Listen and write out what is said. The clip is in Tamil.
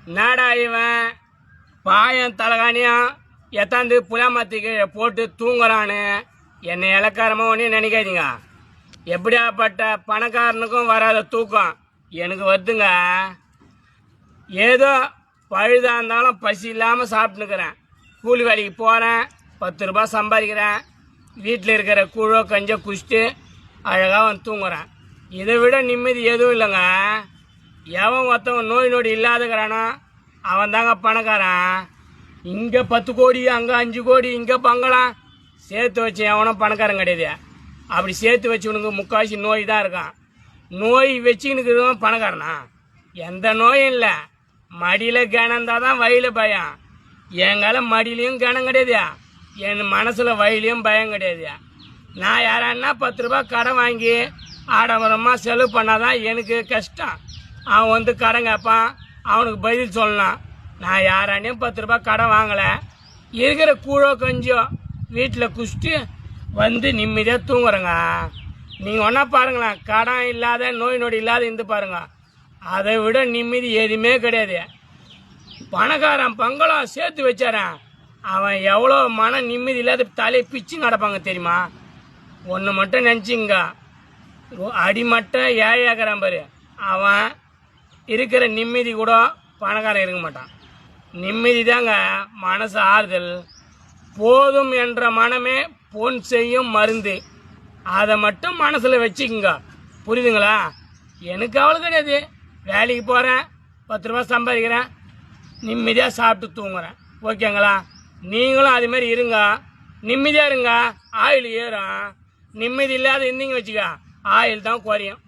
நாடா இவன் பாயம் தலகாணியும் எத்தாந்து புலாமத்துக்கு போட்டு தூங்குறான்னு என்னை இலக்காரமாக ஒன்றும் நினைக்காதீங்க. எப்படியாப்பட்ட பணக்காரனுக்கும் வராத தூக்கம் எனக்கு வருதுங்க. ஏதோ பழுதா இருந்தாலும் பசி இல்லாமல் சாப்பிட்டுக்கிறேன். கூலி வேலைக்கு போகிறேன், 10 ரூபாய் சம்பாதிக்கிறேன். வீட்டில் இருக்கிற கூழோ கஞ்சோ குடிச்சிட்டு அழகாக வந்து தூங்குறேன். இதை விட நிம்மதி எதுவும் இல்லைங்க. எவன் ஒருத்தவன் நோய் நொடி இல்லாதக்கிறானோ அவன் தாங்க பணக்காரன். இங்கே 10 கோடி, அங்கே 5 கோடி, இங்கே பங்களாம் சேர்த்து வச்சு எவனும் பணக்காரன் கிடையாது. அப்படி சேர்த்து வச்சவனுக்கு முக்கால்வாசி நோய் தான் இருக்கான். நோய் வச்சுக்கினுக்குறவன் பணக்காரனா? எந்த நோயும் இல்லை. மடியில் கிணந்தாதான் தான் வயலில் பயம். எங்கால மடியிலையும் கிணம் கிடையாது, என் மனசில் வயலையும் பயம் கிடையாது. நான் யாரான்னா 10 ரூபாய் கடன் வாங்கி ஆடம்பரமாக செலவு பண்ணாதான் எனக்கு கஷ்டம். அவன் வந்து கடன் கேட்பான், அவனுக்கு பதில் சொல்லலாம். நான் யாரானையும் 10 ரூபாய் கடன் வாங்கலை. இருக்கிற கூழோ கஞ்சோ வீட்டில் குடிச்சிட்டு வந்து நிம்மதியாக தூங்குறேங்க. நீங்கள் ஒன்றா பாருங்களேன், கடன் இல்லாத நோய் நொடி இல்லாத இருந்து பாருங்க. அதை விட நிம்மதி எதுவுமே கிடையாது. பணக்காரன் பங்களம் சேர்த்து வச்சாரன், அவன் எவ்வளோ மன நிம்மதி இல்லாத தலையை பிச்சு நடப்பாங்க தெரியுமா? ஒன்று மட்டும் நினச்சிங்க, அடிமட்ட ஏழையாக்கிறான் பாரு, அவன் இருக்கிற நிம்மதி கூட பணக்காரன் இருக்க மாட்டான். நிம்மதி தாங்க மனசு ஆறுதல். போதும் என்ற மனமே பொன் செய்யும் மருந்து. அதை மட்டும் மனசில் வச்சுக்குங்க, புரியுதுங்களா? எனக்கு அவ்வளோ கிடையாது. வேலைக்கு போகிறேன், 10 ரூபாய் சம்பாதிக்கிறேன், நிம்மதியாக சாப்பிட்டு தூங்குறேன். ஓகேங்களா? நீங்களும் அது மாதிரி இருங்க, நிம்மதியாக இருங்க. ஆயில் ஏறும். நிம்மதி இல்லாத இருந்தீங்க வச்சுக்க, ஆயில் தான் குறையும்.